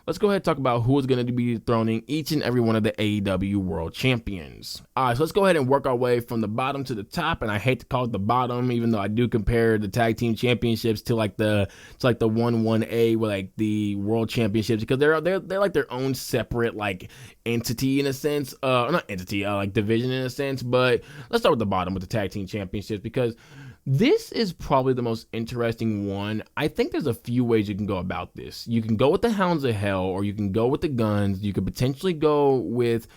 let's go ahead and talk about who is going to be dethroning each and every one of the AEW World Champions. All right, so let's go ahead and work our way from the bottom to the top, and I hate to call it the bottom, even though I do compare the tag team championships to like the 1-1A with like the World Championships, because they're like their own separate like entity in a sense, not entity, like division in a sense. But let's start with the bottom with the tag team championships, because this is probably the most interesting one. I think there's a few ways you can go about this. You can go with the Hounds of Hell, or you can go with the Guns. You could potentially go with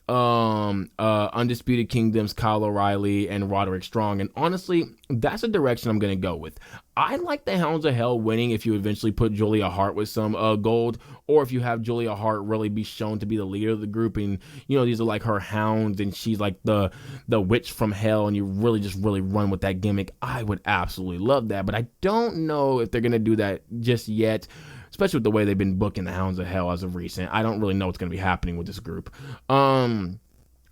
Undisputed Kingdom's Kyle O'Reilly and Roderick Strong. And honestly, that's a direction I'm going to go with. I like the Hounds of Hell winning if you eventually put Julia Hart with some gold, or if you have Julia Hart really be shown to be the leader of the group, and these are like her hounds and she's like the witch from hell, and you really run with that gimmick. I would absolutely love that, but I don't know if they're going to do that just yet, especially with the way they've been booking the Hounds of Hell as of recent. I don't really know what's going to be happening with this group.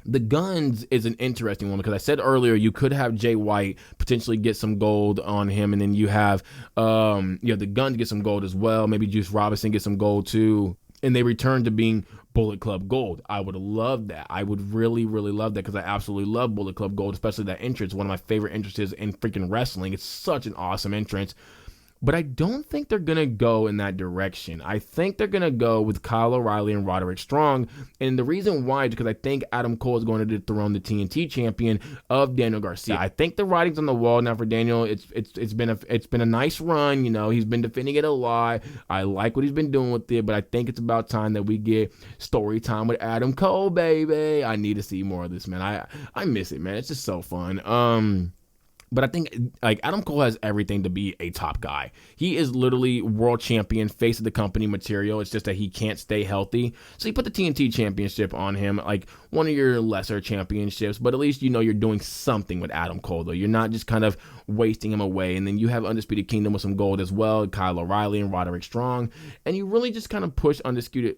The Guns is an interesting one, because I said earlier you could have Jay White potentially get some gold on him, and then you have the Guns get some gold as well. Maybe Juice Robinson get some gold too, and they return to being Bullet Club Gold. I would love that. I would really love that, because I absolutely love Bullet Club Gold, especially that entrance. One of my favorite entrances in freaking wrestling. It's such an awesome entrance. But I don't think they're going to go in that direction. I think they're going to go with Kyle O'Reilly and Roderick Strong. And the reason why is because I think Adam Cole is going to dethrone the TNT champion of Daniel Garcia. I think the writing's on the wall now for Daniel. It's been a nice run. He's been defending it a lot. I like what he's been doing with it, but I think it's about time that we get story time with Adam Cole, baby. I need to see more of this, man. I miss it, man. It's just so fun. But I think like Adam Cole has everything to be a top guy. He is literally world champion, face of the company material. It's just that he can't stay healthy. So you put the TNT championship on him, like one of your lesser championships, but at least you're doing something with Adam Cole, though. You're not just kind of wasting him away. And then you have Undisputed Kingdom with some gold as well, Kyle O'Reilly and Roderick Strong. And you really just kind of push Undisputed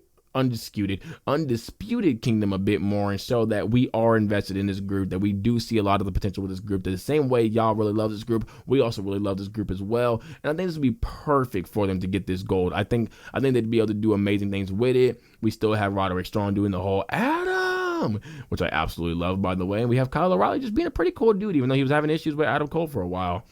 Kingdom a bit more, and show that we are invested in this group, that we do see a lot of the potential with this group, that the same way y'all really love this group, we also really love this group as well. And I think this would be perfect for them to get this gold. I think they'd be able to do amazing things with it. We still have Roderick Strong doing the whole Adam, which I absolutely love, by the way. And we have Kyle O'Reilly just being a pretty cool dude, even though he was having issues with Adam Cole for a while.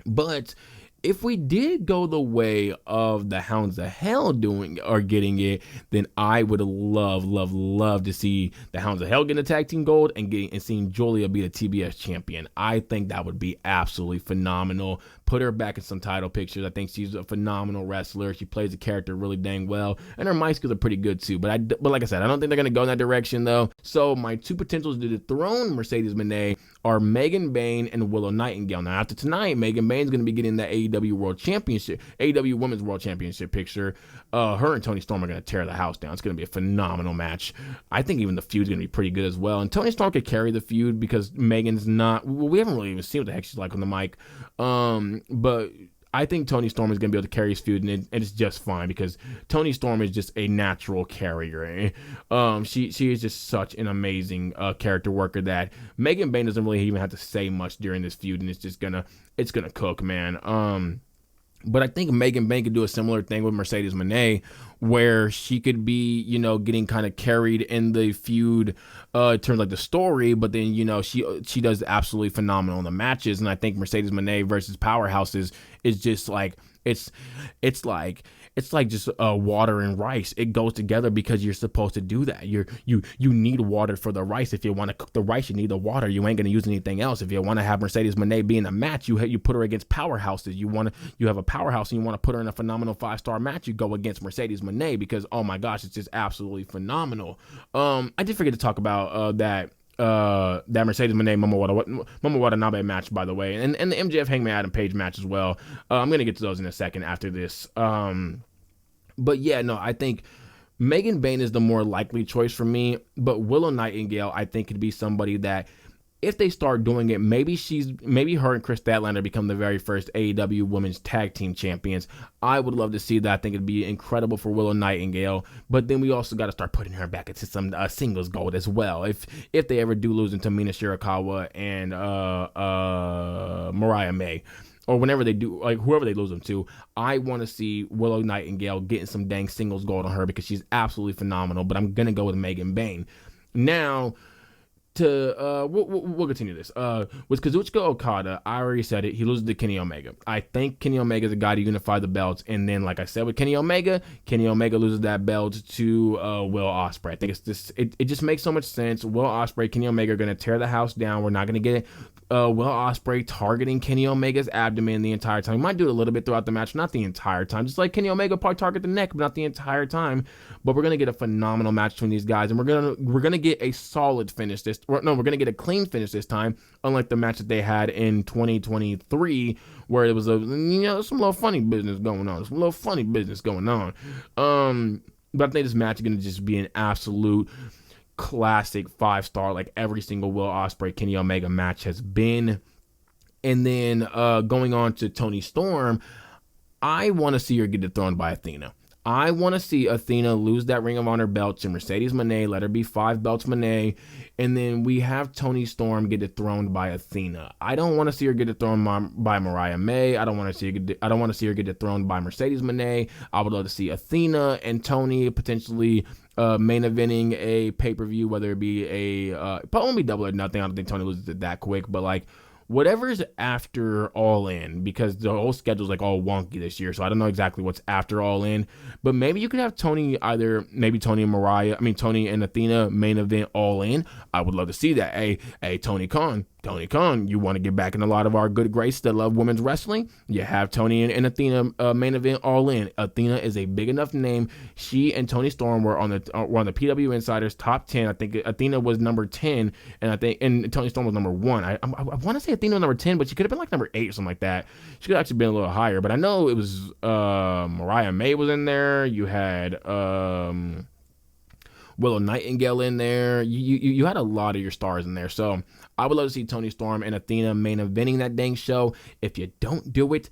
But if we did go the way of the Hounds of Hell getting it, then I would love to see the Hounds of Hell getting the tag team gold and seeing Julia be the TBS champion. I think that would be absolutely phenomenal. Put her back in some title pictures. I think she's a phenomenal wrestler. She plays the character really dang well, and her mic skills are pretty good too. But like I said, I don't think they're gonna go in that direction though. So my two potentials to dethrone Mercedes Moné are Megan Bayne and Willow Nightingale. Now after tonight, Megan Bayne's gonna be getting the AEW World Championship, AEW Women's World Championship picture. Her and Toni Storm are gonna tear the house down. It's gonna be a phenomenal match. I think even the feud's gonna be pretty good as well. And Toni Storm could carry the feud because Megan's not. Well, we haven't really even seen what the heck she's like on the mic. But I think Toni Storm is going to be able to carry his feud, and it's just fine, because Toni Storm is just a natural carrier. She is just such an amazing character worker that Megan Bayne doesn't really even have to say much during this feud, and it's gonna cook, man. But I think Megan Bayne could do a similar thing with Mercedes Moné, where she could be, getting kind of carried in the feud in terms of like the story, but then, she does absolutely phenomenal in the matches. And I think Mercedes Moné versus Powerhouses is just like, it's like just water and rice. It goes together because you're supposed to do that. You need water for the rice. If you want to cook the rice, you need the water. You ain't gonna use anything else. If you want to have Mercedes Moné be in a match, you put her against powerhouses. You have a powerhouse and you want to put her in a phenomenal 5-star match, you go against Mercedes Moné, because oh my gosh, it's just absolutely phenomenal. I did forget to talk about that Mercedes Moné Momo Watanabe match, by the way, and the MJF Hangman Adam Page match as well. I'm gonna get to those in a second after this. But yeah, no, I think Megan Bayne is the more likely choice for me, but Willow Nightingale I think could be somebody that, if they start doing it, maybe her and Chris Statlander become the very first AEW Women's Tag Team Champions. I would love to see that. I think it'd be incredible for Willow Nightingale. But then we also got to start putting her back into some singles gold as well. If they ever do lose into Mina Shirakawa and Mariah May. or whenever they do, like whoever they lose them to, I want to see Willow Nightingale getting some dang singles gold on her because she's absolutely phenomenal. But I'm gonna go with Megan Bayne. Now, we'll continue this. With Kazuchika Okada, I already said it. He loses to Kenny Omega. I think Kenny Omega is a guy to unify the belts, and then, like I said, with Kenny Omega loses that belt to Will Ospreay. I think it's just it just makes so much sense. Will Ospreay, Kenny Omega are gonna tear the house down. We're not gonna get Will Ospreay targeting Kenny Omega's abdomen the entire time. He might do it a little bit throughout the match, not the entire time. Just like Kenny Omega probably target the neck, but not the entire time. But we're gonna get a phenomenal match between these guys, and we're gonna get a solid finish we're gonna get a clean finish this time, unlike the match that they had in 2023, where it was some little funny business going on. But I think this match is gonna just be an absolute classic 5-star, like every single Will Ospreay Kenny Omega match has been. And then going on to Toni Storm, I want to see her get dethroned by Athena. I want to see Athena lose that Ring of Honor belt to Mercedes Moné, let her be 5 belts Moné, and then we have Toni Storm get dethroned by Athena. I don't want to see her get dethroned by Mariah May. I don't want to see her get dethroned by Mercedes Moné. I would love to see Athena and Toni potentially main eventing a pay-per-view, whether it be probably Double or Nothing. I don't think Toni loses it that quick, but like whatever's after All In, because the whole schedule's like all wonky this year, so I don't know exactly what's after All In, but maybe you could have Toni Toni and Athena main event All In. I would love to see that. Hey, Tony Khan, you want to get back in a lot of our good graces that love women's wrestling? You have Toni and Athena main event All In. Athena is a big enough name. She and Toni Storm were on the PW Insiders top 10. I think Athena was number 10, and Toni Storm was number 1. I want to say Athena was number 10, but she could have been like number 8 or something like that. She could have actually been a little higher, but I know it was Mariah May was in there. You had Willow Nightingale in there. You had a lot of your stars in there. So I would love to see Toni Storm and Athena main eventing that dang show. If you don't do it,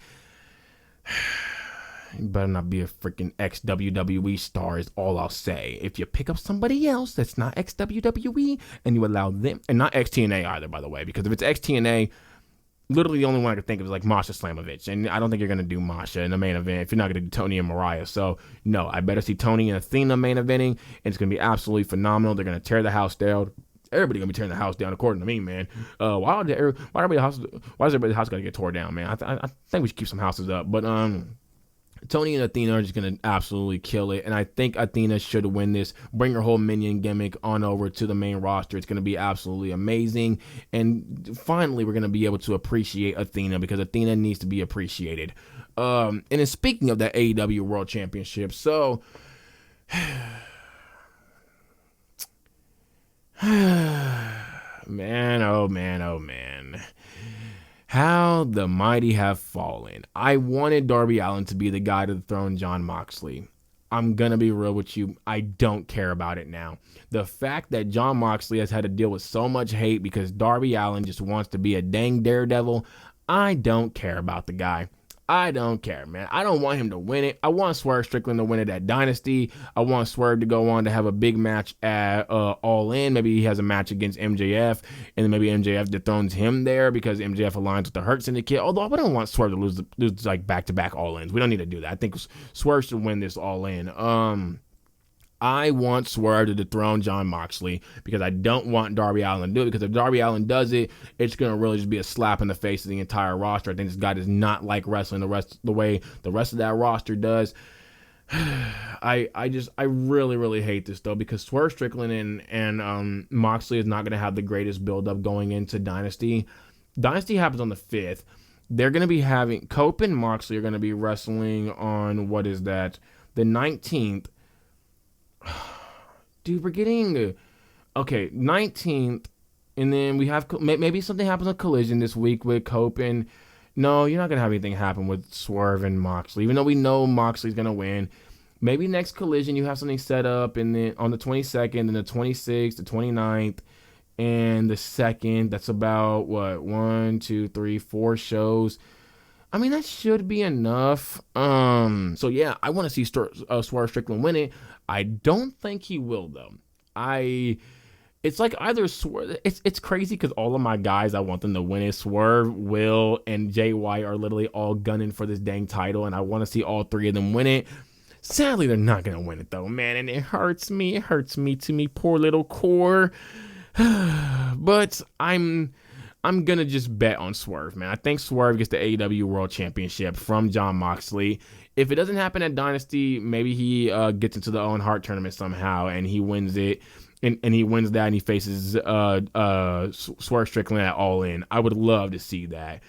you better not be a freaking ex-WWE star is all I'll say. If you pick up somebody else that's not ex-WWE and you allow them, and not ex-TNA either, by the way, because if it's ex-TNA, literally the only one I could think of is like Masha Slamovich, and I don't think you're going to do Masha in the main event if you're not going to do Toni and Mariah. So no, I better see Toni and Athena main eventing, and it's going to be absolutely phenomenal. They're going to tear the house down. Everybody gonna be tearing the house down, according to me, man. Why does everybody's house gotta get tore down, man? I think we should keep some houses up, but Toni and Athena are just going to absolutely kill it. And I think Athena should win this, bring her whole minion gimmick on over to the main roster. It's going to be absolutely amazing. And finally, we're going to be able to appreciate Athena, because Athena needs to be appreciated. And then speaking of that AEW World Championship, so man, oh man. How the mighty have fallen. I wanted Darby Allin to be the guy to dethrone Jon Moxley. I'm going to be real with you. I don't care about it now. The fact that Jon Moxley has had to deal with so much hate because Darby Allin just wants to be a dang daredevil, I don't care about the guy. I don't care, man. I don't want him to win it. I want Swerve Strickland to win it at Dynasty. I want Swerve to go on to have a big match at All In. Maybe he has a match against MJF, and then maybe MJF dethrones him there because MJF aligns with the Hurt Syndicate. Although I don't want Swerve to lose like back-to-back All Ins. We don't need to do that. I think Swerve should win this All In. I want Swerve to dethrone Jon Moxley because I don't want Darby Allin to do it, because if Darby Allin does it, it's going to really just be a slap in the face of the entire roster. I think this guy does not like wrestling the way the rest of that roster does. I really hate this, though, because Swerve Strickland and Moxley is not going to have the greatest build-up going into Dynasty. Dynasty happens on the 5th. They're going to be having Cope and Moxley are going to be wrestling on, what is that, the 19th. Dude, we're getting 19th, and then we have maybe something happens on Collision this week with Cope, and no, you're not gonna have anything happen with Swerve and Moxley, even though we know Moxley's gonna win. Maybe next Collision you have something set up, and then on the 22nd and the 26th, the 29th, and the 2nd. That's about what 1, 2, 3, 4 shows. I mean, that should be enough. So yeah, I want to see Swerve Strickland win it. I don't think he will, though. It's like either Swerve. It's crazy because all of my guys, I want them to win it. Swerve, Will, and Jay White are literally all gunning for this dang title, and I want to see all three of them win it. Sadly, they're not gonna win it though, man, and it hurts me. It hurts me to me poor little core. But I'm gonna just bet on Swerve, man. I think Swerve gets the AEW World Championship from Jon Moxley. If it doesn't happen at Dynasty, maybe he gets into the Owen Hart tournament somehow and he wins it. And he wins that and he faces Swerve Strickland at All In. I would love to see that.